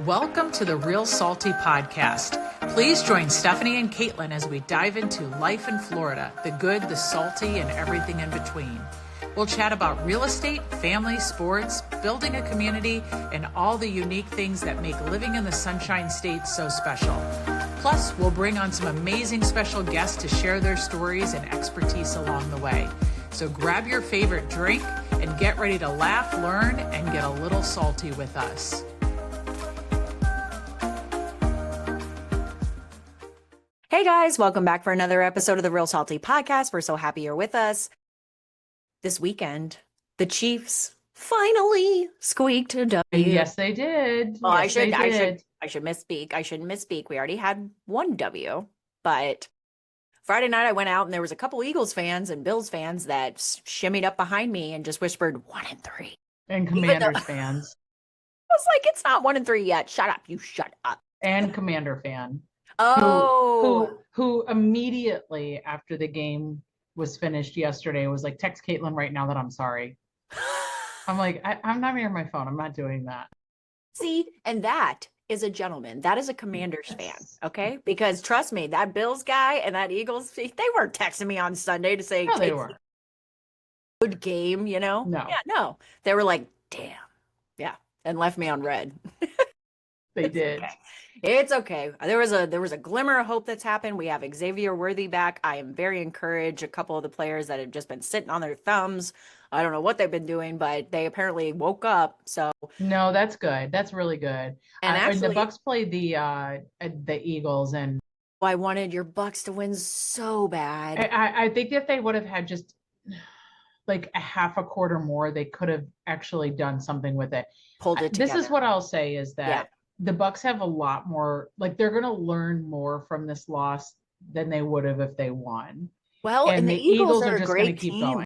Welcome to the Real Salty Podcast. Please join Stephanie and Caitlin as we dive into life in Florida, the good, the salty, and everything in between. We'll chat about real estate, family, sports, building a community, and all the unique things that make living in the Sunshine State so special. Plus, we'll bring on some amazing special guests to share their stories and expertise along the way. So grab your favorite drink and get ready to laugh, learn, and get a little salty with us. Hey guys, welcome back for another episode of the Real Salty Podcast. We're so happy you're with us. This weekend, the Chiefs finally squeaked a W. Yes, they did. Well, yes, I should misspeak. I shouldn't misspeak. We already had one W, but Friday night I went out and there was a couple Eagles fans and Bills fans that shimmied up behind me and just whispered 1-3. And Commanders fans. I was like, it's not 1-3 yet. Shut up. You shut up. And Commander fan. Oh, who immediately after the game was finished yesterday was like, text Caitlin right now that I'm sorry. I'm like, I'm not near my phone. I'm not doing that. See, and that is a gentleman. That is a Commanders fan, okay? Because trust me, that Bills guy and that Eagles, they weren't texting me on Sunday to say, no, they were. Good game, you know? No. Yeah, no. They were like, damn. Yeah, and left me on red. They did. Okay. It's okay. There was a glimmer of hope that's happened. We have Xavier Worthy back. I am very encouraged. A couple of the players that have just been sitting on their thumbs. I don't know what they've been doing, but they apparently woke up. So no, that's good. That's really good. And actually, the Bucks played the Eagles, and I wanted your Bucks to win so bad. I think if they would have had just like a half a quarter more, they could have actually done something with it. Pulled it together. This is what I'll say is that. Yeah. The Bucks have a lot more, like they're going to learn more from this loss than they would have if they won. Well, and the Eagles are just going to keep going.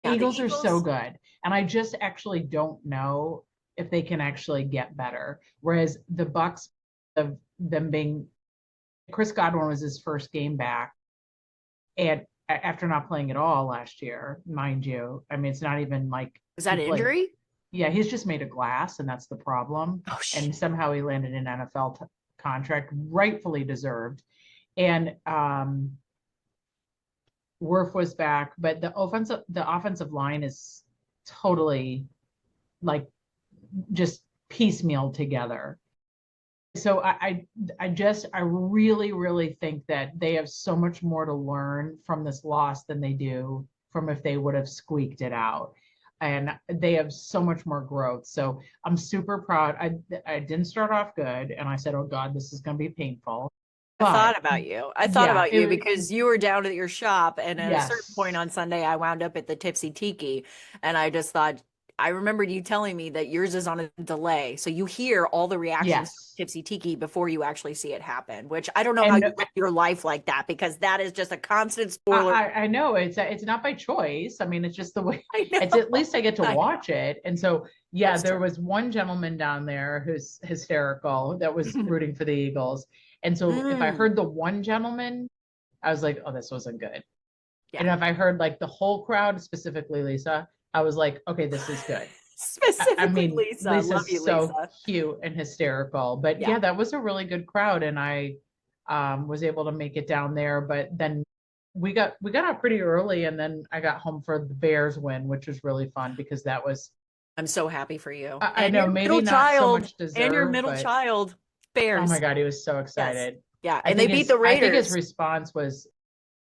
Yeah, Eagles are so good. And I just actually don't know if they can actually get better. Whereas the Bucks, of them being, Chris Godwin was his first game back. And after not playing at all last year, mind you, I mean, it's not even like. Was that an injury? Yeah, he's just made of glass, and that's the problem. Oh, shit. And somehow he landed an NFL contract, rightfully deserved. And Wirf was back, but the offensive line is totally like just piecemeal together. So I really, really think that they have so much more to learn from this loss than they do from if they would have squeaked it out. And they have so much more growth. So I'm super proud. I didn't start off good. And I said, oh God, this is going to be painful. I thought about you because you were down at your shop. And at a certain point on Sunday, I wound up at the Tipsy Tiki. And I just thought, I remembered you telling me that yours is on a delay. So you hear all the reactions to Tipsy Tiki before you actually see it happen, which I don't know how you live your life like that, because that is just a constant spoiler. I know it's not by choice. I mean, it's just the way it's, at least I get to watch it. And so, there was one gentleman down there who's hysterical that was rooting for the Eagles. And so if I heard the one gentleman, I was like, oh, this wasn't good. Yeah. And if I heard like the whole crowd, specifically Lisa, I was like, okay, this is good. Specifically, Lisa. Lisa's love you, so Lisa. cute and hysterical. But yeah, that was a really good crowd, and I was able to make it down there. But then we got out pretty early, and then I got home for the Bears win, which was really fun because that was. I'm so happy for you. I know, maybe not so much deserved, and your middle child, Bears. Oh my God, he was so excited. Yes. Yeah, and they beat the Raiders. I think his response was,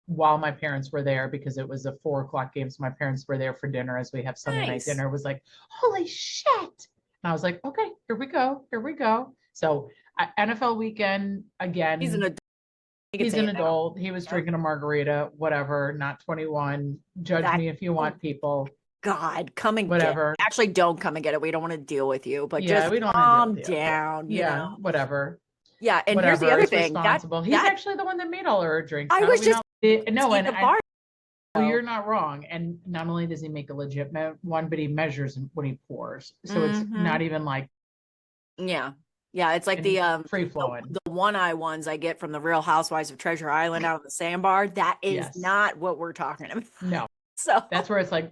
while my parents were there, because it was a 4:00 game, so my parents were there for dinner as we have Sunday night dinner, was like, holy shit. And I was like, okay, here we go. So NFL weekend again. He's an adult. He's an adult. He was drinking a margarita, whatever, not 21. Judge me if you want, people. God, come and whatever. Get it. Actually, don't come and get it. We don't want to deal with you, but just we don't calm down. You know? Whatever. Yeah, and here's the other thing. He's actually the one that made all our drinks. I was just you're not wrong. And not only does he make a legitimate one, but he measures when he pours. So it's not even like it's like the free flowing. The one-eye ones I get from the Real Housewives of Treasure Island out of the sandbar. That is not what we're talking about. No. So that's where it's like,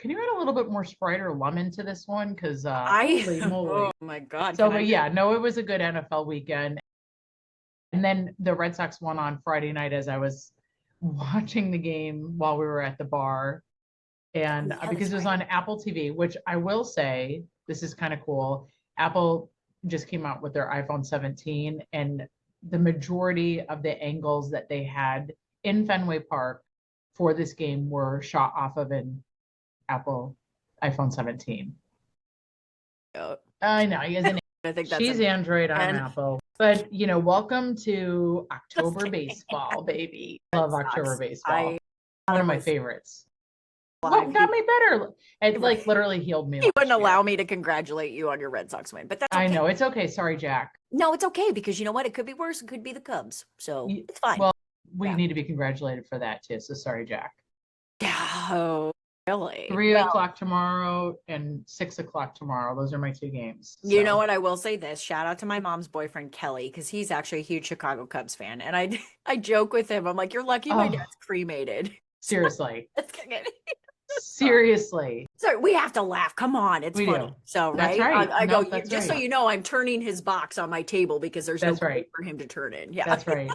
can you add a little bit more Sprite or lemon to this one? Because holy moly. Oh my God. So, but yeah, no, it was a good NFL weekend. And then the Red Sox won on Friday night as I was watching the game while we were at the bar. And because it was on Apple TV, which I will say, this is kind of cool. Apple just came out with their iPhone 17, and the majority of the angles that they had in Fenway Park for this game were shot off of an Apple iPhone 17. I know, he has an I think that's she's Android, I'm Apple. But welcome to October baseball, baby. I love October baseball. One of my favorites. What got me better? It like literally healed me. He wouldn't allow me to congratulate you on your Red Sox win, but that's okay. I know, it's okay. Sorry, Jack. No, it's okay, because you know what? It could be worse. It could be the Cubs. So it's fine. Well, we need to be congratulated for that too. So sorry, Jack. Oh, really? 3 o'clock tomorrow and 6 o'clock tomorrow. Those are my two games. So. You know what? I will say this. Shout out to my mom's boyfriend, Kelly, because he's actually a huge Chicago Cubs fan. And I joke with him. I'm like, you're lucky my dad's cremated. Seriously. Seriously. So we have to laugh. Come on. It's funny. Do. So, that's right? I go, just so you know, I'm turning his box on my table because there's no place for him to turn in. Yeah. That's right.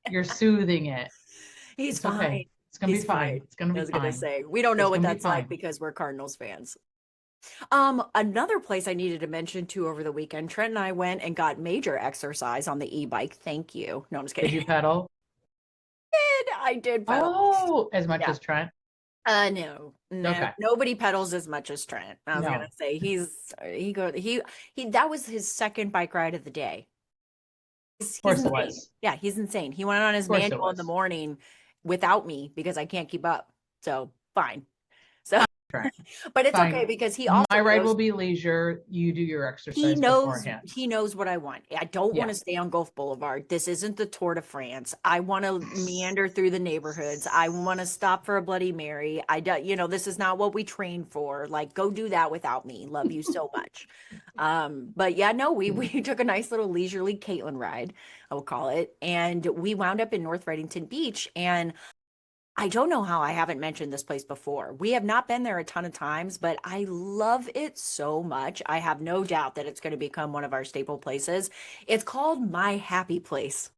You're soothing it. He's fine. Okay. It's going to be fine. It's going to be fine. I was going to say, we don't know what that's like because we're Cardinals fans. Another place I needed to mention too over the weekend, Trent and I went and got major exercise on the e-bike. Thank you. No, I'm just kidding. Did you pedal? I did pedal. Oh, as much as Trent? No. Okay. Nobody pedals as much as Trent. I was gonna say he that was his second bike ride of the day. Of course it was. Yeah, he's insane. He went on his manual in the morning without me because I can't keep up. So fine. So but it's okay because he also my ride will be leisure. You do your exercise beforehand. He knows what I want. I don't want to stay on Gulf Boulevard. This isn't the Tour de France. I want to meander through the neighborhoods. I want to stop for a Bloody Mary. This is not what we train for. Like, go do that without me. Love you so much. But yeah, no, we took a nice little leisurely Caitlin ride, I will call it. And we wound up in North Reddington Beach, and I don't know how I haven't mentioned this place before. We have not been there a ton of times, but I love it so much. I have no doubt that it's going to become one of our staple places. It's called My Happy Place.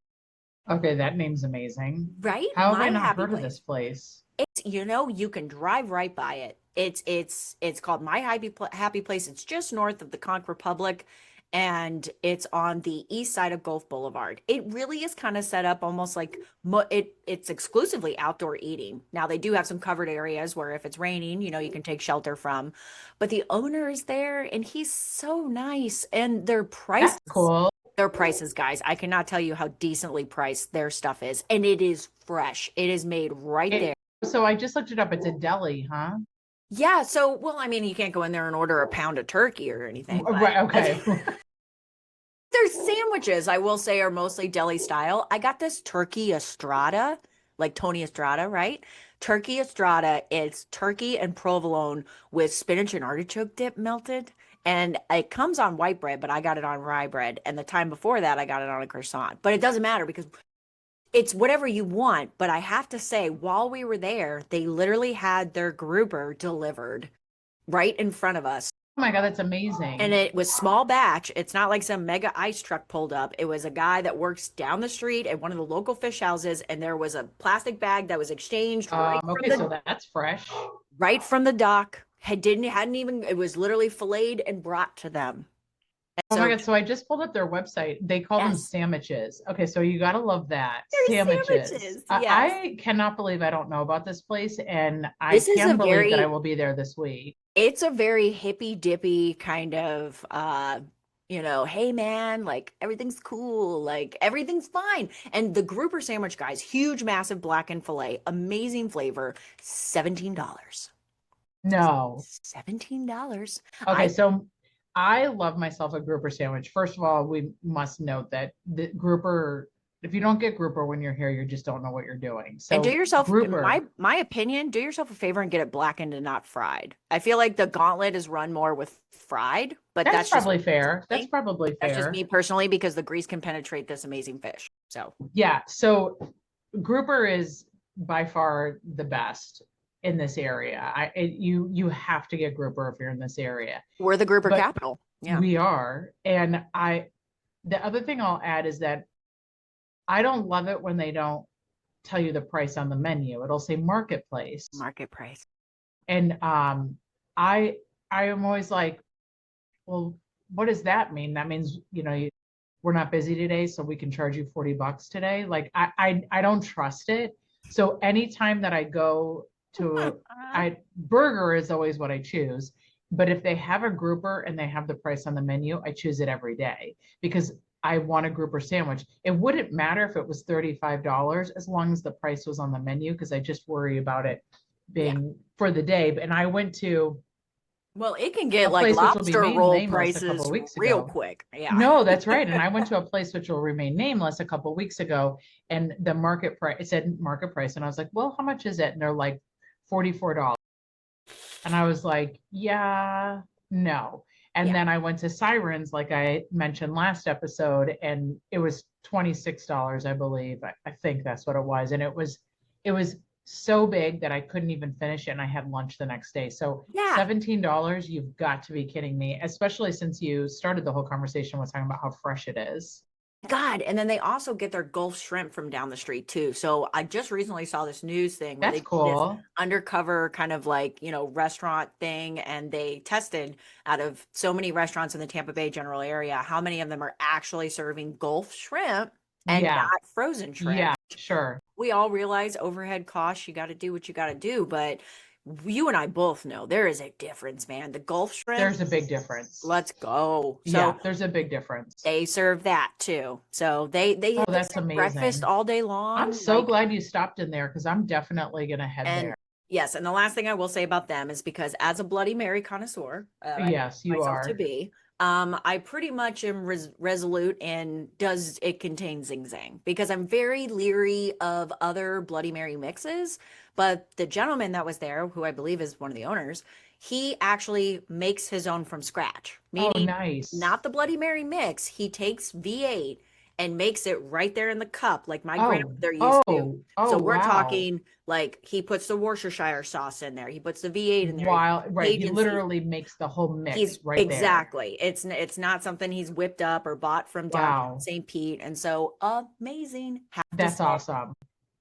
Okay, that name's amazing. Right? How have I not heard of this place? It's, you can drive right by it. It's called My Happy Place. It's just north of the Conch Republic, and it's on the east side of Gulf Boulevard. It really is kind of set up almost like it's exclusively outdoor eating. Now they do have some covered areas where if it's raining, you can take shelter from, but the owner is there and he's so nice, and their prices. That's cool. Their prices, guys, I cannot tell you how decently priced their stuff is, and it is fresh. It is made right there. So I just looked it up. It's a deli, huh? Yeah. So, well, I mean, you can't go in there and order a pound of turkey or anything. Right. Okay. Their sandwiches, I will say, are mostly deli style. I got this turkey Estrada, like Tony Estrada, right? Turkey Estrada. It's turkey and provolone with spinach and artichoke dip melted. And it comes on white bread, but I got it on rye bread. And the time before that, I got it on a croissant. But it doesn't matter because it's whatever you want. But I have to say, while we were there, they literally had their grouper delivered right in front of us. Oh my God, that's amazing. And it was small batch. It's not like some mega ice truck pulled up. It was a guy that works down the street at one of the local fish houses, and there was a plastic bag that was exchanged. So that's fresh. Right from the dock. It was literally filleted and brought to them. And my God. So I just pulled up their website. They call them sandwiches. Okay. So you got to love that. Sandwiches. Yes. I cannot believe I don't know about this place. And I can't believe that I will be there this week. It's a very hippy dippy kind of, hey man, like everything's cool. Like everything's fine. And the grouper sandwich, guys, huge, massive blackened filet, amazing flavor, $17. No. $17. Okay, so I love myself a grouper sandwich. First of all, we must note that the grouper, if you don't get grouper when you're here, you just don't know what you're doing. So and do yourself, my opinion, do yourself a favor and get it blackened and not fried. I feel like the gauntlet is run more with fried, but that's probably fair. That's probably fair. That's just me personally, because the grease can penetrate this amazing fish. So yeah, so grouper is by far the best. in this area. You have to get grouper if you're in this area. We're the grouper But capital. Yeah. we are. And the other thing I'll add is that I don't love it when they don't tell you the price on the menu. It'll say marketplace. Market price. And I am always like, well, what does that mean? That means, we're not busy today, so we can charge you $40 today. Like I don't trust it. So anytime that I go to burger is always what I choose. But if they have a grouper and they have the price on the menu, I choose it every day because I want a grouper sandwich. It wouldn't matter if it was $35 as long as the price was on the menu, because I just worry about it being for the day. And I went to well, it can get like lobster roll prices real quick. Yeah. No, that's right. And I went to a place which will remain nameless a couple of weeks ago, and the market price, it said market price. And I was like, well, how much is it? And they're like $44. And I was like, yeah, no. And then I went to Sirens, like I mentioned last episode, and it was $26, I believe. I think that's what it was. And it was so big that I couldn't even finish it, and I had lunch the next day. So $17, you've got to be kidding me, especially since you started the whole conversation with talking about how fresh it is. God. And then they also get their Gulf shrimp from down the street too. So I just recently saw this news thing where That's they cool. did this undercover kind of like, restaurant thing. And they tested out of so many restaurants in the Tampa Bay general area, how many of them are actually serving Gulf shrimp and not frozen shrimp. Yeah, sure. We all realize overhead costs, you got to do what you got to do. But you and I both know there is a difference, man. The Gulf shrimp. There's a big difference. Let's go. So yeah, there's a big difference. They serve that too. So they that's amazing. Breakfast all day long. I'm so glad you stopped in there because I'm definitely going to head there. Yes. And the last thing I will say about them is because as a Bloody Mary connoisseur, yes, you are to be. I pretty much am resolute in does it contain Zing Zang, because I'm very leery of other Bloody Mary mixes. But the gentleman that was there, who I believe is one of the owners, he actually makes his own from scratch. Meaning, nice. Not the Bloody Mary mix. He takes V8 and makes it right there in the cup, like my grandmother used to. So we're talking like he puts the Worcestershire sauce in there. He puts the V8 in there. Right. He literally makes the whole mix right there. Exactly. It's not something he's whipped up or bought from down St. Pete. And so amazing. That's awesome.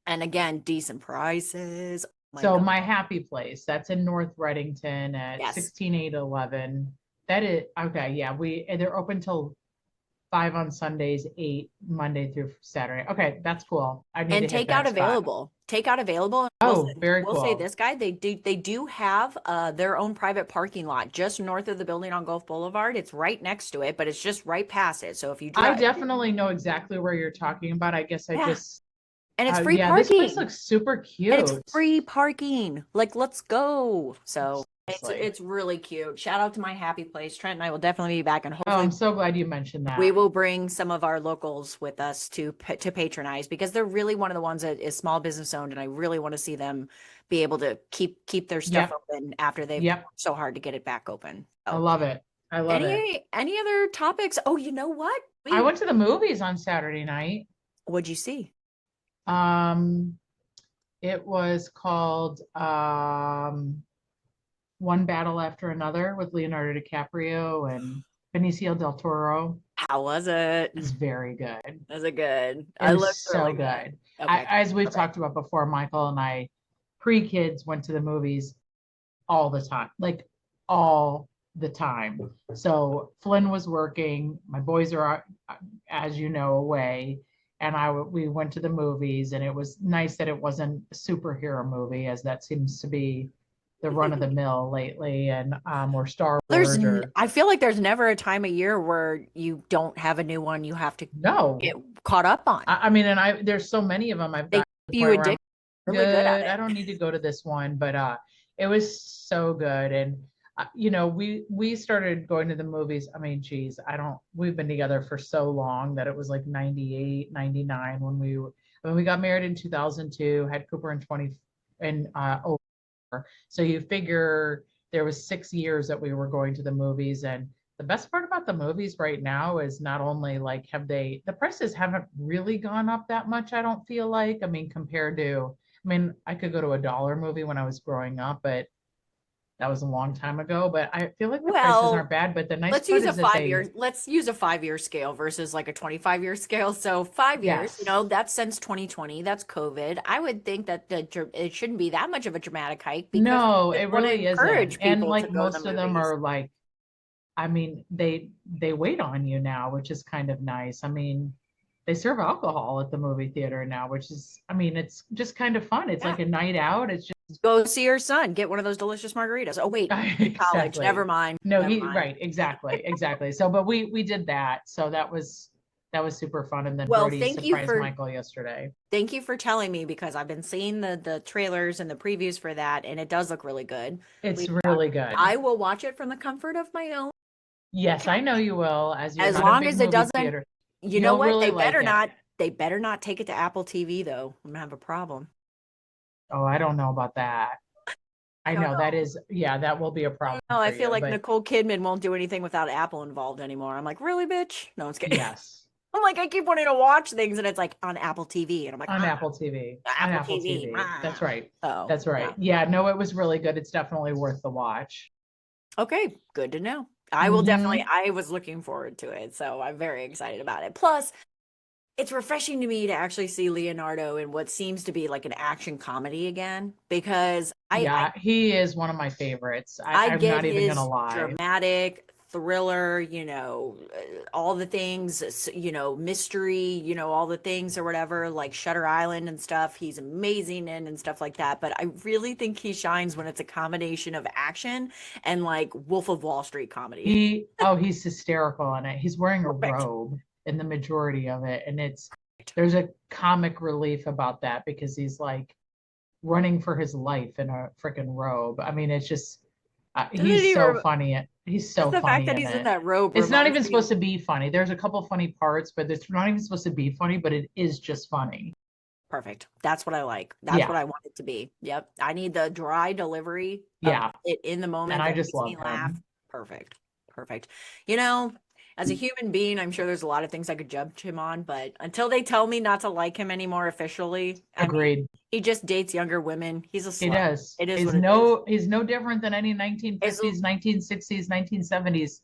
And again, decent prices. So my happy place, that's in North Reddington at 16811. That is okay. Yeah, they're open till 5 on Sundays, 8 Monday through Saturday. Okay, that's cool. And takeout available. Takeout available. Very cool. We'll say this guy, they do have their own private parking lot just north of the building on Gulf Boulevard. It's right next to it, but it's just right past it. So if you drive, I definitely know exactly where you're talking about. I guess and it's free parking. This place looks super cute. And it's free parking. Like, let's go. So it's really cute. Shout out to my happy place. Trent and I will definitely be back, and hopefully I'm so glad you mentioned that. We will bring some of our locals with us to patronize, because they're really one of the ones that is small business owned, and I really want to see them be able to keep their stuff open after they've worked so hard to get it back open. So, I love it. Any other topics? Oh, you know what? I went to the movies on Saturday night. What'd you see? It was called One Battle After Another with Leonardo DiCaprio and Benicio del Toro. How was it? It's very good. Was it good? It was so good. Okay. As we've talked about before, Michael and I, pre-kids, went to the movies all the time, like all the time. So Flynn was working. My boys are, as you know, away. And we went to the movies, and it was nice that it wasn't a superhero movie, as that seems to be the run of the mill lately, and or Star Wars. I feel like there's never a time of year where you don't have a new one you have to get caught up on. I mean, and there's so many of them. I've got you addicted. Really good at it. I don't need to go to this one, but it was so good. And we started going to the movies. I mean, geez, we've been together for so long that it was like 98, 99 when we got married in 2002, had Cooper in 20 and so you figure there was 6 years that we were going to the movies. And the best part about the movies right now is not only like the prices haven't really gone up that much, I don't feel like. I mean, compared to I mean, I could go to a dollar movie when I was growing up, but that was a long time ago. But I feel like the prices aren't bad. But the nice part is that let's use a 5-year scale versus like a 25-year scale. So 5 years, yes, that's since 2020, that's COVID. I would think that it shouldn't be that much of a dramatic hike because no, I it just want to really isn't. encourage And people to like go to the most of them movies. are like, I mean, they wait on you now, which is kind of nice. I mean, they serve alcohol at the movie theater now, which is, I mean, it's just kind of fun. It's Yeah. like a night out. It's just Go see your son, get one of those delicious margaritas. Oh wait, college. Never exactly. mind. No, Never he mind. right, exactly, exactly. So, but we did that. So that was super fun. And then Well, Brody surprised Michael yesterday. thank you for telling me because I've been seeing the trailers and the previews for that, and it does look really good. It's really good. I will watch it from the comfort of my own. Yes, I know you will, as you're As not a long big as it movie doesn't, theater. you know You'll what? really like it. They better not take it to Apple TV though. I'm gonna have a problem. Oh, I don't know about that. I I don't know that know. is, yeah, that will be a problem No, I for feel you, like but Nicole Kidman won't do anything without Apple involved anymore. I'm like, really, bitch? No, I'm just kidding. yes, I'm like, I keep wanting to watch things and it's like on Apple TV. And I'm like, on Apple TV, on Apple Apple TV. TV. That's right. Oh, That's right. Yeah, no, it was really good. It's definitely worth the watch. okay. Good to know. Hmm. I was looking forward to it. So I'm very excited about it. Plus, it's refreshing to me to actually see Leonardo in what seems to be like an action comedy again because Yeah, he is one of my favorites. I I'm get not even gonna his lie. dramatic thriller, all the things, mystery, all the things or whatever, like Shutter Island and stuff. He's amazing in and stuff like that. But I really think he shines when it's a combination of action and like Wolf of Wall Street comedy. He's hysterical in it. He's wearing a Perfect. robe in the majority of it, and there's a comic relief about that because he's like running for his life in a freaking robe. I mean, it's just Doesn't it he's so even, funny. He's just so the fact funny that in he's in it. that robe It's not reminds even me of, supposed to be funny. There's a couple funny parts, but it's not even supposed to be funny, but it is just funny. perfect. That's what I like. That's Yeah, what I want it to be. Yep. I need the dry delivery of yeah. it in the And moment I that just makes love me laugh. him. Perfect. Perfect. You know, as a human being, I'm sure there's a lot of things I could judge him on, but until they tell me not to like him anymore officially, I mean, Agreed. he just dates younger women. He's a He slut. does. It is what it is. He's no different than any As, 1950s, 1960s, 1970s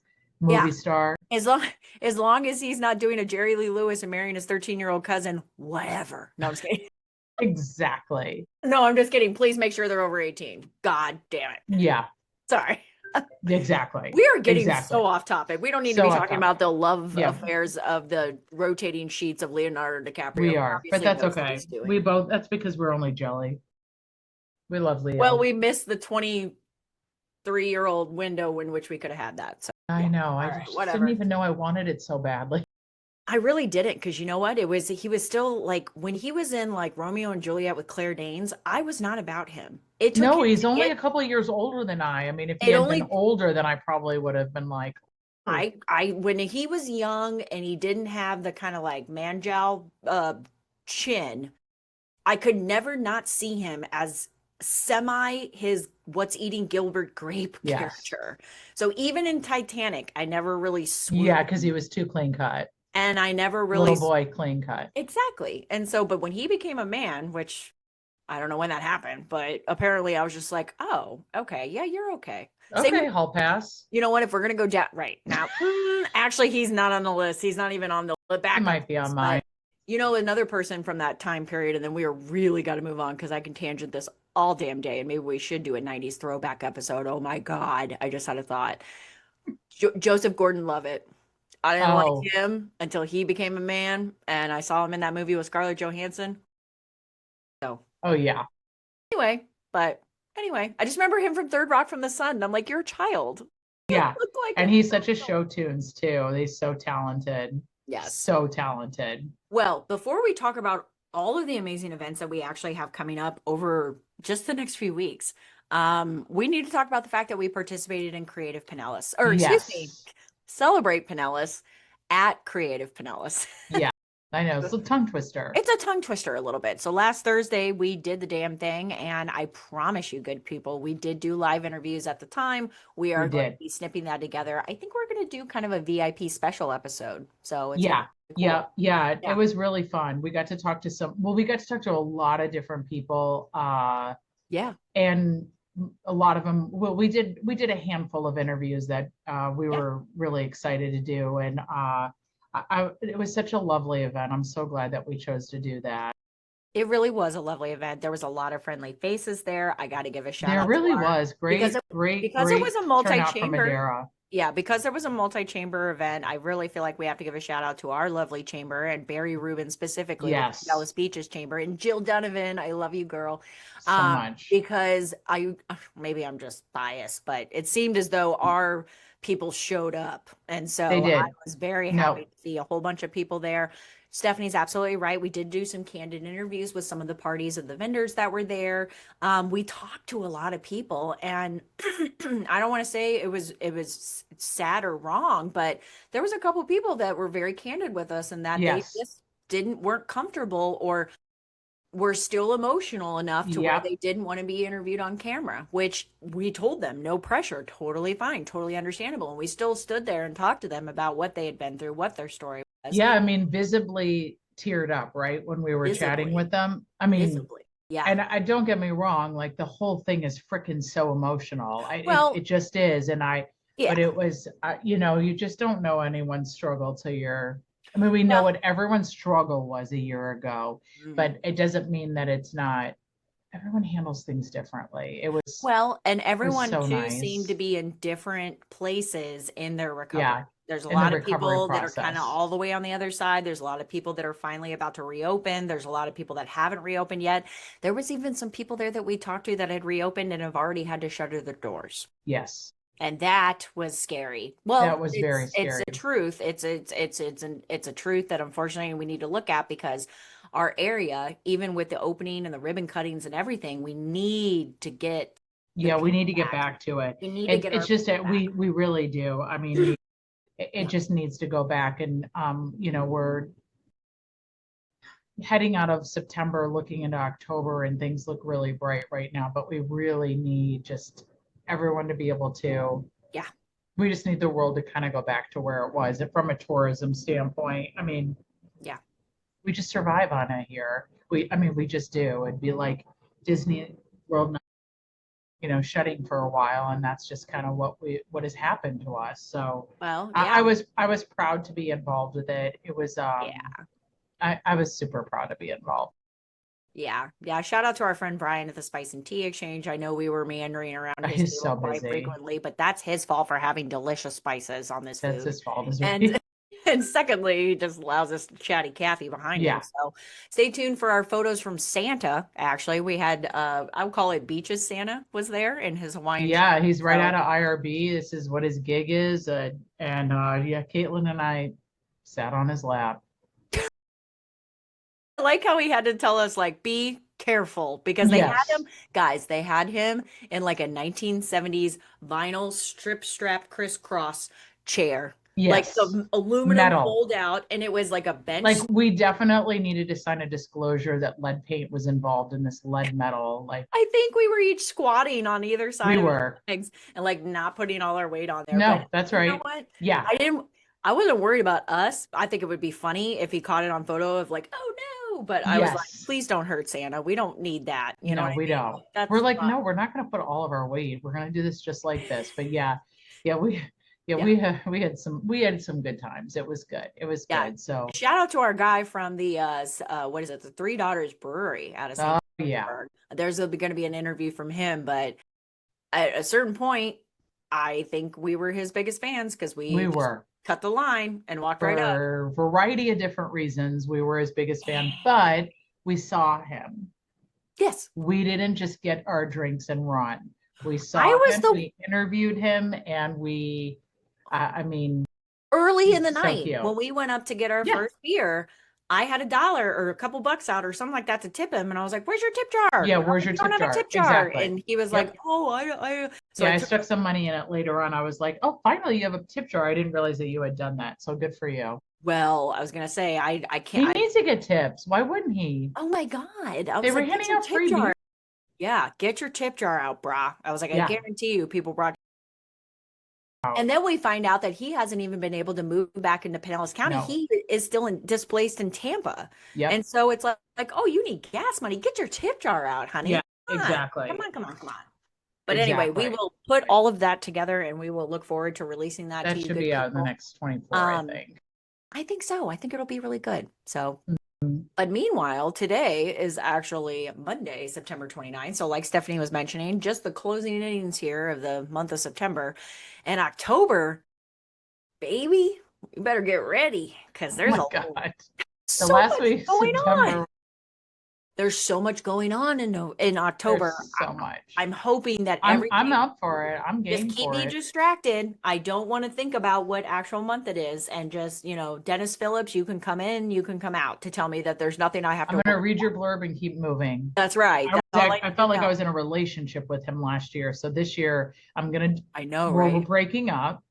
yeah. movie star. As long as long as he's not doing a Jerry Lee Lewis and marrying his 13-year-old cousin, whatever. No, I'm just kidding. Exactly. No, I'm just kidding. Please make sure they're over 18. God damn it. Yeah, Sorry. exactly. We are getting Exactly. so off topic. We don't need to So be off talking about topic. the love Yeah, affairs of the rotating sheets of Leonardo DiCaprio. we He are. But obviously that's knows what okay. he's doing. That's because we're only jelly. We love Well, Leo. we missed the 23-year-old window in which we could have had that. So, I yeah. know. All I right, just didn't whatever. even know I wanted it so badly. I really didn't because you know what? He was still like when he was in like Romeo and Juliet with Claire Danes, I was not about him. It took No, him he's to only get a couple of years older than I. I mean, if he it had been only older, then I probably would have been like, oh, I when he was young and he didn't have the kind of like manjow chin, I could never not see him as semi his What's Eating Gilbert Grape yes. character. So even in Titanic, I never really Yeah, swooned because he was too clean cut. and I never really Little boy clean cut. exactly. And so, but when he became a man, which I don't know when that happened, but apparently I was just like, oh, okay, yeah, you're okay. Same Okay, with, hall pass. you know what, if we're gonna go down right now, actually he's not on the list. He's not even on the He backup might be on list, mine. but another person from that time period, and then we are really got to move on because I can tangent this all damn day, and maybe we should do a 90s throwback episode. Oh my God, I just had a thought. Joseph Gordon-Levitt. I didn't like Oh, him until he became a man, and I saw him in that movie with Scarlett Johansson. So oh yeah. anyway, I just remember him from Third Rock from the Sun. And I'm like, you're a child. You Yeah. look like And a he's such a child. show tunes too. He's so talented. Yes. So talented. Well, before we talk about all of the amazing events that we actually have coming up over just the next few weeks, we need to talk about the fact that we participated in Creative Pinellas, or excuse me, Yes. Celebrate Pinellas at Creative Pinellas. Yeah. I know. It's a tongue twister. It's a tongue twister a little bit. So last Thursday we did the damn thing, and I promise you, good people, we did do live interviews at the time. We We are going to did. be snipping that together. I think we're going to do kind of a VIP special episode. So it's Yeah. Yeah, yeah, it Yeah. was really fun. We got to talk to we got to talk to a lot of different people. Yeah. And a lot of them, well, we did a handful of interviews that we Yeah. were really excited to do. And it was such a lovely event. I'm so glad that we chose to do that. It really was a lovely event. There was a lot of friendly faces there. I got to give a shout There out to really our was because great, it great, because it was great a turnout from multi-chamber. Madeira. Yeah, because there was a multi-chamber event, I really feel like we have to give a shout out to our lovely chamber and Barry Rubin specifically with Yes, Dallas Beach's chamber and Jill Donovan. I love you, girl. so much. Because maybe I'm just biased, but it seemed as though our people showed up. And They so I did. was very happy No, to see a whole bunch of people there. Stephanie's absolutely right. We did do some candid interviews with some of the parties and the vendors that were there. We talked to a lot of people, and I don't want to say it was sad or wrong, but there was a couple people that were very candid with us, and that they yes, just weren't comfortable or were still emotional enough to where yep. they didn't want to be interviewed on camera, which we told them, no pressure, totally fine, totally understandable. And we still stood there and talked to them about what they had been through, what their story was. Yeah, I mean, visibly teared up, right, when we were chatting Visibly, with them. I mean, visibly. Yeah. and I don't get me wrong, like the whole thing is freaking so emotional. It Well, just is. yeah. But it was, you just don't know anyone's struggle till I mean, we know Well, what everyone's struggle was a year ago, mhm. but it doesn't mean that it's not, everyone handles things differently. Well, and It was everyone so too seemed to nice. be in different places in their recovery. Yeah, There's a in the lot of recovery people that are kind of process. all the way on the other side. There's a lot of people that are finally about to reopen. There's a lot of people that haven't reopened yet. There was even some people there that we talked to that had reopened and have already had to shutter their doors. Yes, And that was scary. that Well, was very it's scary. a truth. It's a truth that unfortunately we need to look at because our area, even with the opening and the ribbon cuttings and everything, we need to get the Yeah, we people need to get back. back to it. We need to get It's our just people that back. we really do. I mean, it Yeah. just needs to go back. And we're heading out of September, looking into October, and things look really bright right now. But we really need just everyone to be able to. Yeah. We just need the world to kind of go back to where it was. And from a tourism standpoint, I mean, Yeah. we just survive on it here. I mean, we just do. It'd be like Disney World, shutting for a while, and that's just kind of what has happened to us. So Well, I, I yeah. was I was proud to be involved with it. It was Yeah. I was super proud to be involved. Yeah. Yeah. Shout out to our friend Brian at the Spice and Tea Exchange. I know we were meandering around his He's so table quite busy. frequently, but that's his fault for having delicious spices on this That's food. his fault as well. And and secondly, he just allows us chatty Cathy behind him. Yeah. So stay tuned for our photos from Santa. Actually, we had I would call it Beaches Santa was there in his Hawaiian shirt. Yeah, he's right So out of IRB. This is what his gig is. And yeah, Caitlin and I sat on his lap. I like how he had to tell us like be careful because they had Yes. him, guys, they had him in like a 1970s vinyl strip strap crisscross chair. Like Yes. the aluminum Metal. fold out, and it was like a bench. Like we definitely needed to sign a disclosure that lead paint was involved in this lead metal. Like I think we were each squatting on either side we of his were. legs and like not putting all our weight on there. But No, that's you know right. what? Yeah. I wasn't worried about us. I think it would be funny if he caught it on photo of like, oh no. But I was like, Yes. please don't hurt Santa. We don't need that. You know No, what I we mean? don't. Like, that's We're like, fine. no, we're not going to put all of our weight. We're going to do this just like this. But yeah, yeah, Yeah. we had some good times. It was good. It was Yeah. good. So, Shout out to our guy from the what is it? The Three Daughters Brewery out of St. yeah, Petersburg. There's going to be an interview from him, but at a certain point, I think we were his biggest fans because we we just were cut the line and walked right up. for a variety of different reasons. We were his biggest fan, but we saw him. Yes. We didn't just get our drinks and run. We saw him, we interviewed him, and I mean, early in the so night cute. when we went up to get our Yeah. first beer, I had $1 or a couple bucks out or something like that to tip him, and I was like, "Where's your tip jar?" Yeah, And I'm where's like, your "We don't tip have a jar? tip jar," Exactly. and he was Yep. like, "Oh, I." So Yeah, I took stuck some money in it later on. I was like, oh, finally you have a tip jar. I didn't realize that you had done that. So good for you. Well, I was gonna say I He can't. needs to get tips. Why wouldn't he? Oh my God! I They was were like, "Get handing your out tip free beer. jar." Yeah, get your tip jar out, brah. I was like, I Yeah. guarantee you, people brought And then we find out that he hasn't even been able to move back into Pinellas County. No. He is still displaced in Tampa. Yep. And so it's like, oh, you need gas money. Get your tip jar out, honey. Yeah, Come on. exactly. Come on. But anyway, we will put all of that together and we will look forward to releasing that to you. That should be out in the next 24, I think. I think so. I think it'll be really good. So, but meanwhile, today is actually Monday, September 29th. So like Stephanie was mentioning, just the closing innings here of the month of September. And October, baby, you better get ready because there's so the last week going on. There's so much going on in October. There's so much. I'm hoping that I'm up for it. I'm game just keep me distracted. I don't want to think about what actual month it is. And just, Dennis Phillips, you can come in, you can come out to tell me that there's nothing I have to. I'm going to read your blurb and keep moving. That's right. I felt like I was in a relationship with him last year. So this year we're breaking up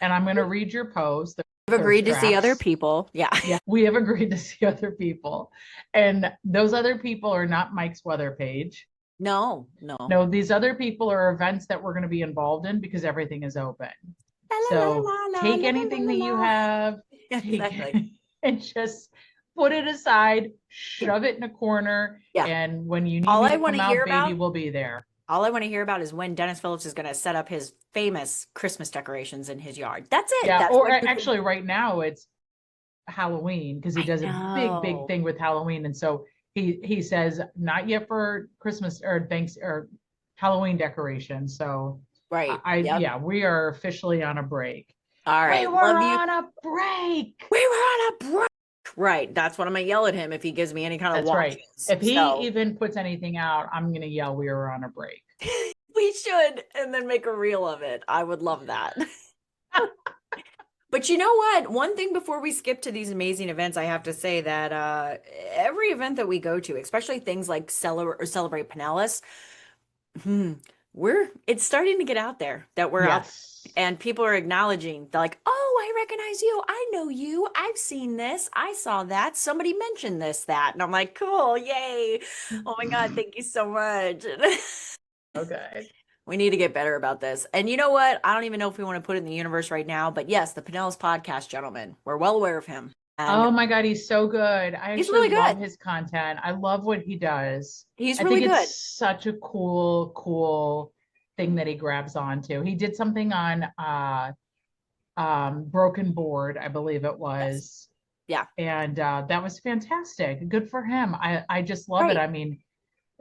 and I'm going to read your post. We've agreed to see other people. Yeah. We have agreed to see other people. And those other people are not Mike's weather page. No. These other people are events that we're going to be involved in because everything is open. So take anything that you have and just put it aside, shove it in a corner. Yeah. And when you need me to come out, baby, we'll be there. All I want to hear about is when Dennis Phillips is going to set up his famous Christmas decorations in his yard. That's it. Yeah. Or actually right now it's Halloween because he does a big thing with Halloween. And so he says not yet for Christmas or Halloween decoration. So we are officially on a break. All right. We were on a break. Right. That's what I'm going to yell at him if he gives me any kind of watches. Right. If he even puts anything out, I'm going to yell, we were on a break. We should. And then make a reel of it. I would love that. But you know what? One thing before we skip to these amazing events, I have to say that every event that we go to, especially things like Celebrate Pinellas, it's starting to get out there that we're out and people are acknowledging. They're like, oh, I recognize you. I know you. I've seen this. I saw that. Somebody mentioned that. And I'm like, cool. Yay. Oh my God. Thank you so much. Okay. We need to get better about this. And you know what? I don't even know if we want to put it in the universe right now, but yes, the Pinellas podcast gentleman, we're well aware of him. And oh my God, he's so good. He's really good. Love his content. I love what he does. He's really good. It's such a cool thing that he grabs onto. He did something on Broken Board, I believe it was. Yes. Yeah. And that was fantastic. Good for him. I just love it. I mean,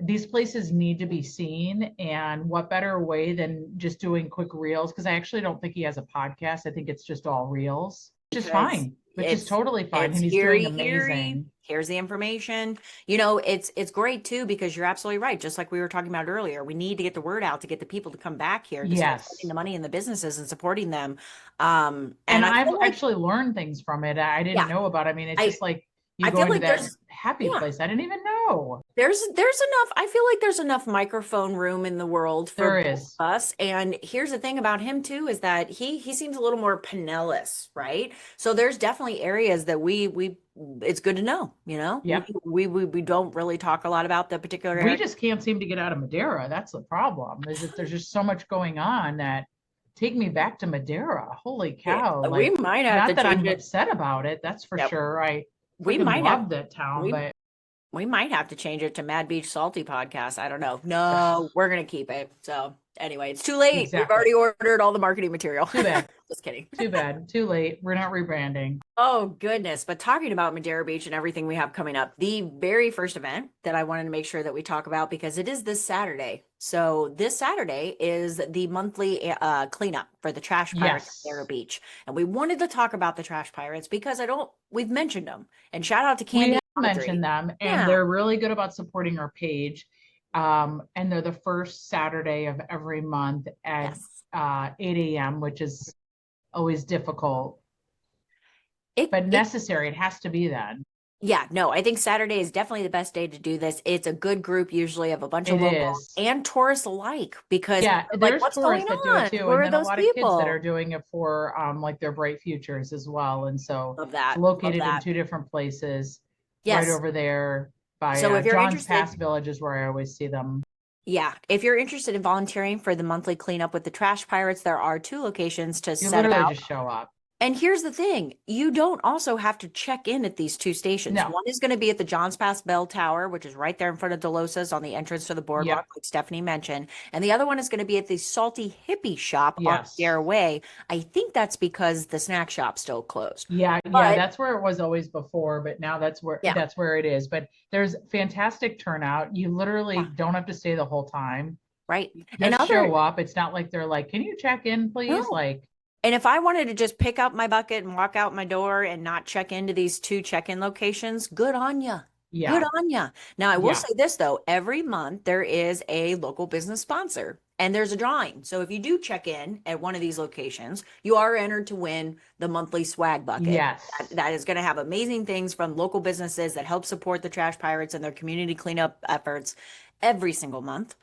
these places need to be seen, and what better way than just doing quick reels? Because I actually don't think he has a podcast. I think it's just all reels, which is fine. Which is totally fine. And he's doing amazing. Here's the information. It's great too, because you're absolutely right. Just like we were talking about earlier, we need to get the word out to get the people to come back here. To start putting the money in the businesses and supporting them. And I've actually learned things from it. I didn't know about. I mean, it's just like you go into that happy place. I didn't even know. There's enough. I feel like there's enough microphone room in the world for us. And here's the thing about him too, is that he seems a little more Pinellas, right? So there's definitely areas that we it's good to know, Yep. We don't really talk a lot about the particular area. We just can't seem to get out of Madeira. That's the problem. Is that there's just so much going on that take me back to Madeira. Holy cow. Yeah, we might have not that I'm upset about it. That's for sure. We might love that town, but we might have to change it to Mad Beach Salty Podcast. I don't know. No, we're going to keep it. So anyway, it's too late. Exactly. We've already ordered all the marketing material. Too bad. Just kidding. Too bad. Too late. We're not rebranding. Oh, goodness. But talking about Madeira Beach and everything we have coming up, the very first event that I wanted to make sure that we talk about, because it is this Saturday. So this Saturday is the monthly cleanup for the Trash Pirates at Madeira Beach. And we wanted to talk about the Trash Pirates because we've mentioned them. And shout out to Candy. We have mentioned them, and they're really good about supporting our page. And they're the first Saturday of every month at 8 a.m., which is always difficult, but necessary. It has to be then. Yeah, no, I think Saturday is definitely the best day to do this. It's a good group usually of a bunch of locals and tourists alike, because there's what's tourists going that do on? it too, Who and are then those a lot people? of kids that are doing it for like their bright futures as well. And so Love that. It's located in two different places, right over there by if you're John's interested, Pass Village is where I always see them. Yeah. If you're interested in volunteering for the monthly cleanup with the Trash Pirates, there are 2 locations to You set literally out. just show up. And here's the thing, you don't also have to check in at these 2 stations. No. One is going to be at the Johns Pass Bell Tower, which is right there in front of Delosas on the entrance to the boardwalk, Yep. like Stephanie mentioned. And the other one is going to be at the Salty Hippie Shop on Yes. Dare Way. I think that's because the snack shop's still closed. Yeah, But that's where it was always before, but now that's where it is. But there's fantastic turnout. You literally don't have to stay the whole time. Right. Just show up. It's not like they're like, "Can you check in, please?" No. Like, and if I wanted to just pick up my bucket and walk out my door and not check into these 2 check-in locations, good on you. yeah. Good on you. Now, I will say this, though. Every month there is a local business sponsor and there's a drawing. So if you do check in at one of these locations, you are entered to win the monthly swag bucket. Yes. That is going to have amazing things from local businesses that help support the Trash Pirates and their community cleanup efforts every single month,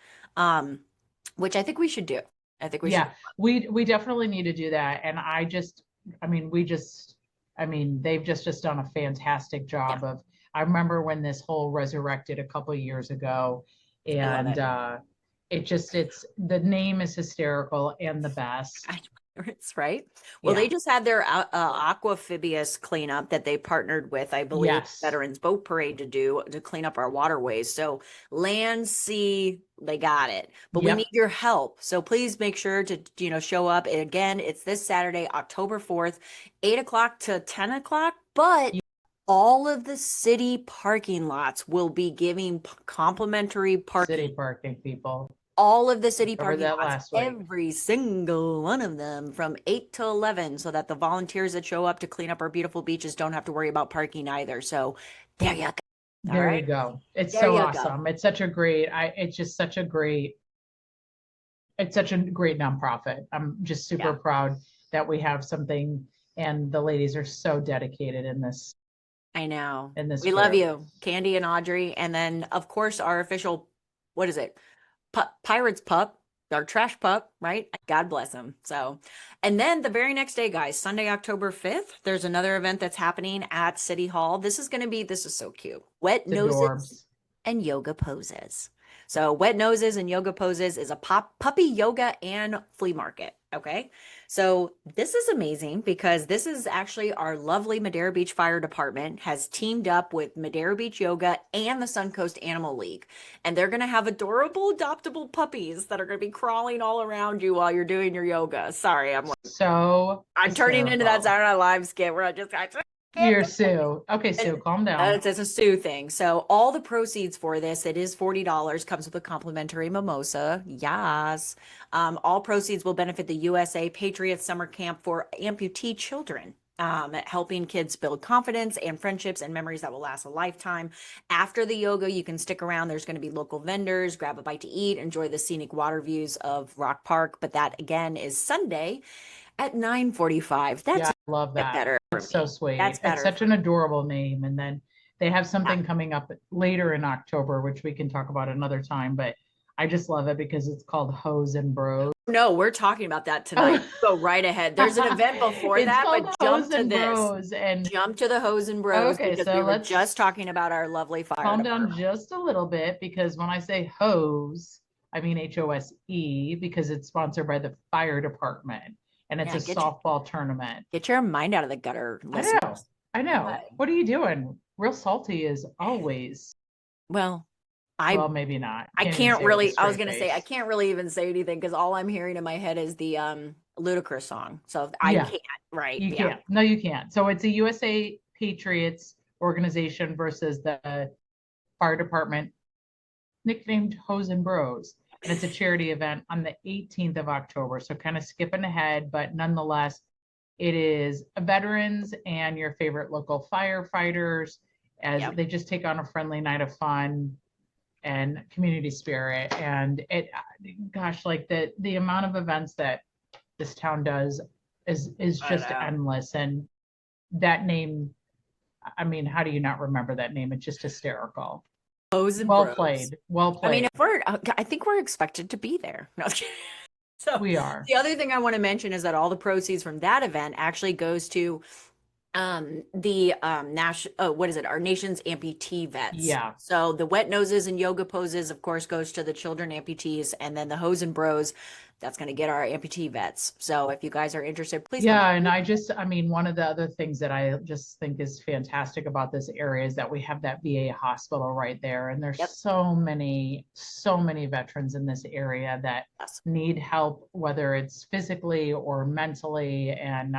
which I think we should do. I think we should. We definitely need to do that. And they've just done a fantastic job of, I remember when this whole resurrected a couple of years ago, and the name is hysterical and the best. It's right. Well, they just had their aquamphibious cleanup that they partnered with, I believe, Veterans Boat Parade to clean up our waterways. So land, sea, they got it. But we need your help. So please make sure to, show up. And again, it's this Saturday, October 4th, 8 o'clock to 10 o'clock. But all of the city parking lots will be giving complimentary parking. City parking, people. All of the city parking lots, every single one of them from 8 to 11, so that the volunteers that show up to clean up our beautiful beaches don't have to worry about parking either. So there you go. There you go. It's so awesome. It's such a great, it's such a great nonprofit. I'm just super proud that we have something, and the ladies are so dedicated in this. I know. We love you, Candy and Audrey. And then, of course, our official, what is it? Pirates pup, our trash pup, right? God bless him. So, and then the very next day, guys, Sunday, October 5th, there's another event that's happening at City Hall. This is so cute. Wet noses and yoga poses. So wet noses and yoga poses is a puppy yoga and flea market. Okay. So this is amazing because this is actually our lovely Madeira Beach Fire Department has teamed up with Madeira Beach Yoga and the Suncoast Animal League. And they're going to have adorable adoptable puppies that are going to be crawling all around you while you're doing your yoga. Sorry. I'm turning into that Saturday Night Live skit where You're Sue. Okay, Sue, calm down. It's a Sue thing. So all the proceeds for this, it is $40, comes with a complimentary mimosa. Yes. All proceeds will benefit the USA Patriots Summer Camp for amputee children, helping kids build confidence and friendships and memories that will last a lifetime. After the yoga, you can stick around. There's going to be local vendors, grab a bite to eat, enjoy the scenic water views of Rock Park. But that, again, is Sunday at 9:45. I love that. Better. It's so sweet. It's such an adorable name. And then they have something coming up later in October, which we can talk about another time. But I just love it because it's called Hose and Bros. No, we're talking about that tonight. Go right ahead. There's an event before that, but jump to this. Jump to the Hose and Bros. Okay, because so we were just talking about our lovely fire. Calm down just a little bit, because when I say hose, I mean HOSE, because it's sponsored by the fire department. And it's a softball tournament. Get your mind out of the gutter. I know. What are you doing? Real Salty is always. Well, maybe not. I can't really. I was going to say, I can't really even say anything because all I'm hearing in my head is the Ludacris song. So I can't, right? You can't. No, you can't. So it's a USA Patriots organization versus the fire department, nicknamed Hose and Bros. And it's a charity event on the 18th of October. So kind of skipping ahead, but nonetheless, it is veterans and your favorite local firefighters as they just take on a friendly night of fun and community spirit. And like the amount of events that this town does is just endless. And that name, I mean, how do you not remember that name? It's just hysterical. Well played. I mean, I think we're expected to be there. No, so we are. The other thing I want to mention is that all the proceeds from that event actually goes to the national what is it, our nation's amputee vets. Yeah. So the wet noses and yoga poses, of course, goes to the children amputees, and then the hose and bros, that's going to get our amputee vets. So if you guys are interested, please come. Yeah, and I mean, one of the other things that I just think is fantastic about this area is that we have that VA hospital right there, and there's Yep. so many veterans in this area that Yes. need help, whether it's physically or mentally, and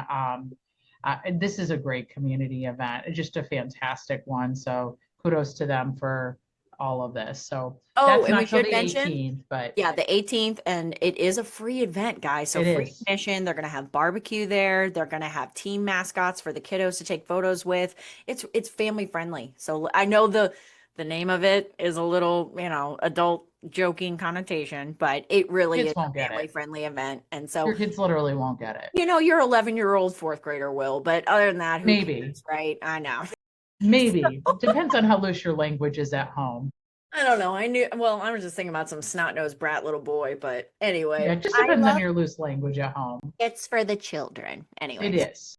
this is a great community event. It's just a fantastic one. So kudos to them for all of this. So Oh, that's and we not till should the mention, 18th, but yeah, the 18th, and it is a free event, guys. So it free is. admission. They're gonna have barbecue there. They're gonna have team mascots for the kiddos to take photos with. It's family friendly. So I know the name of it is a little, adult joking connotation, but it really Kids is won't a get family it. friendly event. And so, Your kids literally won't get it. your 11-year-old fourth grader will, but other than that, who Maybe. cares, right? I know. Maybe. Depends on how loose your language is at home. I don't know. I was just thinking about some snot-nosed brat little boy, but anyway. Yeah, it just depends on your loose language at home. It's for the children. It Anyway. is.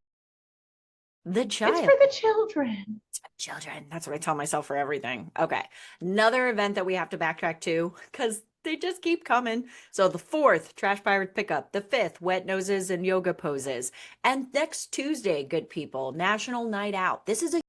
The child. It's for the children. It's for children. That's what I tell myself for everything. Okay. Another event that we have to backtrack to because they just keep coming. So the 4th, Trash Pirate Pickup. The 5th, Wet Noses and Yoga Poses. And next Tuesday, good people, National Night Out. This is a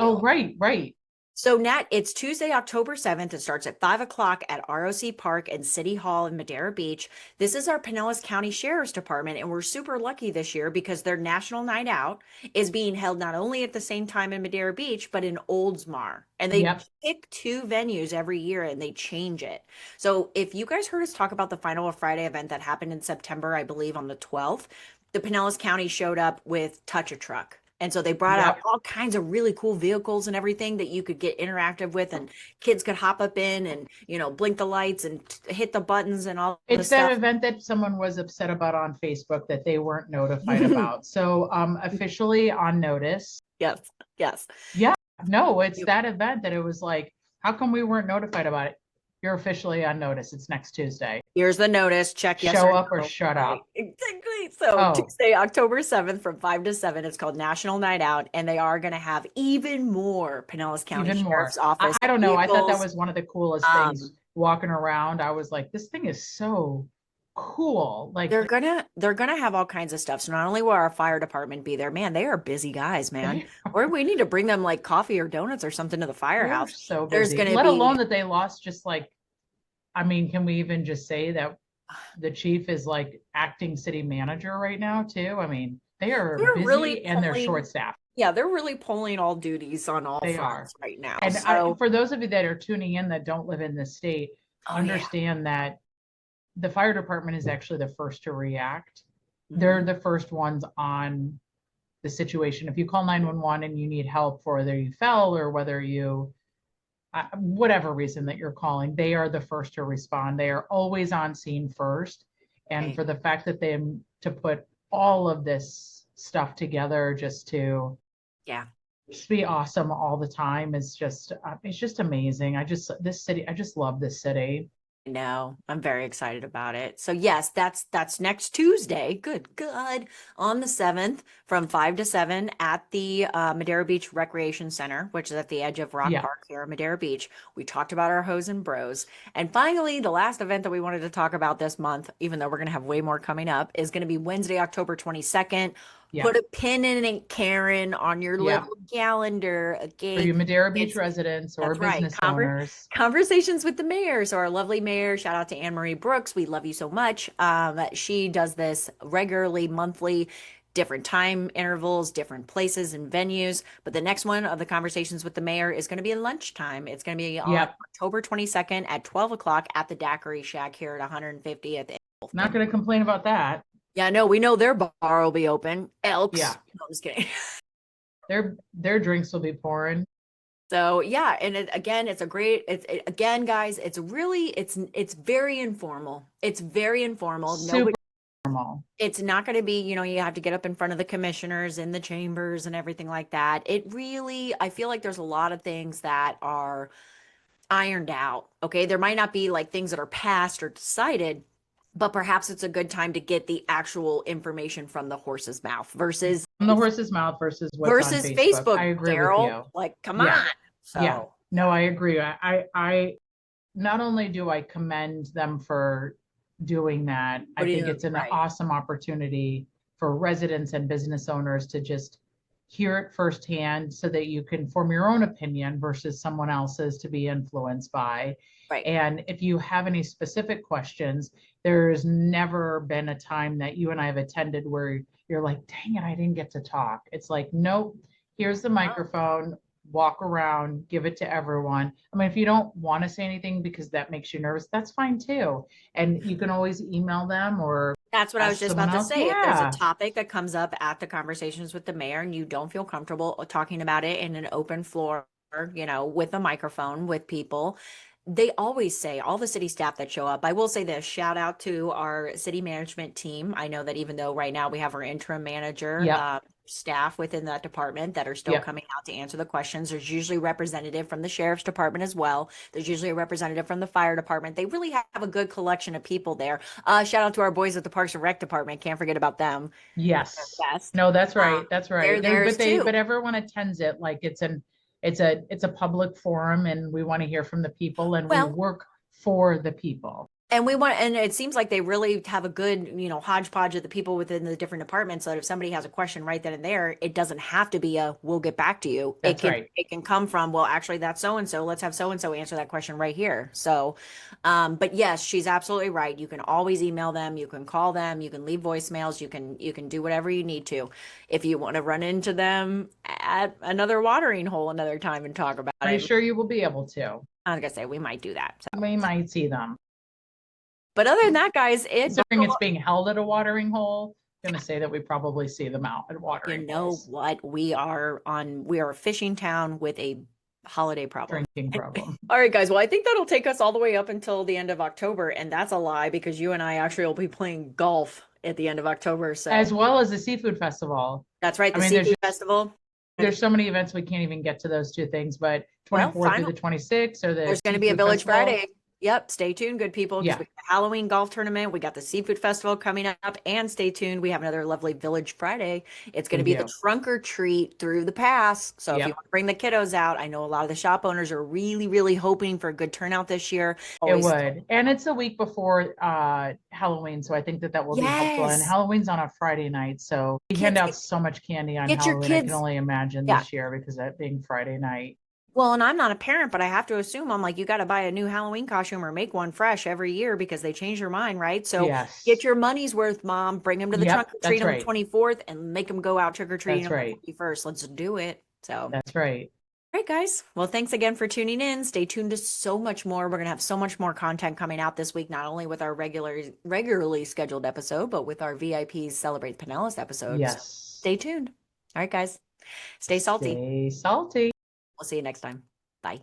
right. So Nat, it's Tuesday, October 7th. It starts at 5 o'clock at ROC Park and City Hall in Madeira Beach. This is our Pinellas County Sheriff's Department, and we're super lucky this year because their National Night Out is being held not only at the same time in Madeira Beach, but in Oldsmar. And they pick 2 venues every year and they change it. So if you guys heard us talk about the Final Friday event that happened in September, I believe on the 12th, the Pinellas County showed up with Touch a Truck. And so they brought out all kinds of really cool vehicles and everything that you could get interactive with, and kids could hop up in and, blink the lights and hit the buttons and all. It's that event that someone was upset about on Facebook that they weren't notified about. So officially on notice. Yes. Yeah, no, it's that event that it was like, how come we weren't notified about it? You're officially on notice. It's next Tuesday. Here's the notice. Check yes Show or up no. or shut up. Exactly. So Tuesday, October 7th from 5 to 7. It's called National Night Out, and they are going to have even more Pinellas County Sheriff's Office. I don't know. Vehicles. I thought that was one of the coolest things walking around. I was like, this thing is so cool. Like they're gonna have all kinds of stuff. So not only will our fire department be there, man, they are busy guys, man. Or we need to bring them like coffee or donuts or something to the firehouse. So busy. Let alone that they lost just like, I mean, can we even just say that the chief is like acting city manager right now too? I mean, they're busy really and they're short staffed. Yeah, they're really pulling all duties on all fronts right now. And for those of you that are tuning in that don't live in the state, understand that the fire department is actually the first to react. Mm-hmm. They're the first ones on the situation. If you call 911 and you need help for whether you fell or whether you whatever reason that you're calling, they are the first to respond. They are always on scene first. And for the fact that to put all of this stuff together just to be awesome all the time is just, it's just amazing. I just love this city. No, I'm very excited about it. So yes, that's next Tuesday. Good. On the 7th from 5 to 7 at the Madeira Beach Recreation Center, which is at the edge of Rock Park here in Madeira Beach. We talked about our hose and bros. And finally, the last event that we wanted to talk about this month, even though we're going to have way more coming up, is going to be Wednesday, October 22nd. Yeah. Put a pin in it, Karen, on your little calendar. Okay. For you Madeira Beach residents or business owners. Conversations with the mayor. So our lovely mayor, shout out to Anne Marie Brooks. We love you so much. She does this regularly, monthly, different time intervals, different places and venues. But the next one of the Conversations with the Mayor is going to be at lunchtime. It's going to be on October 22nd at 12 o'clock at the Daiquiri Shack here at 150th. Not going to complain about that. Yeah, no, we know their bar will be open. Elks. Yeah. No, I'm just kidding. Their drinks will be pouring. So yeah, and it's a great, again, guys, it's very informal. It's very informal. Super informal. It's not going to be, you have to get up in front of the commissioners in the chambers and everything like that. I feel like there's a lot of things that are ironed out. Okay. There might not be like things that are passed or decided, but perhaps it's a good time to get the actual information from the horse's mouth versus from the horse's mouth versus what's on Facebook. I agree with you. Like, come on. So, yeah. No, I agree. I not only do I commend them for doing that, I think it's an awesome opportunity for residents and business owners to just hear it firsthand so that you can form your own opinion versus someone else's to be influenced by. Right. And if you have any specific questions, there's never been a time that you and I have attended where you're like, dang it, I didn't get to talk. It's like, nope, here's the microphone, walk around, give it to everyone. I mean, if you don't want to say anything because that makes you nervous, that's fine too. And you can always email them or that's what I was just about to say. If there's a topic that comes up at the conversations with the mayor and you don't feel comfortable talking about it in an open floor, you know, with a microphone with people, they always say, all the city staff that show up, I will say this, shout out to our city management team. I know that even though right now we have our interim manager, staff within that department that are still coming out to answer the questions. There's usually a representative from the sheriff's department as well. There's usually a representative from the fire department. They really have a good collection of people there. Shout out to our boys at the Parks and Rec department. Can't forget about them. Yes. No, that's right. That's right. But everyone attends it like it's a public forum and we want to hear from the people and we work for the people. And it seems like they really have a good, you know, hodgepodge of the people within the different departments. So that if somebody has a question right then and there, it doesn't have to be we'll get back to you. That's right. It can come from, well, actually that's so-and-so. Let's have so-and-so answer that question right here. So, but yes, she's absolutely right. You can always email them. You can call them. You can leave voicemails. You can do whatever you need to. If you want to run into them at another watering hole another time and talk about it. Are you sure you will be able to? I was going to say, we might do that. So. We might see them. But other than that, guys, it's being held at a watering hole. I'm going to say that we probably see them out at watering holes. You know what? We are a fishing town with a holiday problem. Drinking problem. All right, guys. Well, I think that'll take us all the way up until the end of October. And that's a lie because you and I actually will be playing golf at the end of October. So as well as the seafood festival. That's right. The seafood festival. There's so many events we can't even get to those two things, but 24th through the 26th or there's going to be a Village Friday. Yep. Stay tuned, good people. Yeah. We got the Halloween golf tournament. We got the seafood festival coming up, and stay tuned. We have another lovely Village Friday. It's going to be the trunk or treat through the pass. So if you want to bring the kiddos out, I know a lot of the shop owners are really, really hoping for a good turnout this year. It would. And it's a week before Halloween. So I think that will be helpful. And Halloween's on a Friday night. So we hand out so much candy on Halloween. I can only imagine this year because that being Friday night. Well, and I'm not a parent, but I have to assume I'm like, you got to buy a new Halloween costume or make one fresh every year because they change their mind, right? So get your money's worth, Mom. Bring them to the trunk or treat on the 24th and make them go out trick or treating on the 21st. Let's do it. So that's right. All right, guys. Well, thanks again for tuning in. Stay tuned to so much more. We're going to have so much more content coming out this week, not only with our regularly scheduled episode, but with our VIPs Celebrate Pinellas episode. Yes. So stay tuned. All right, guys. Stay salty. Stay salty. We'll see you next time. Bye.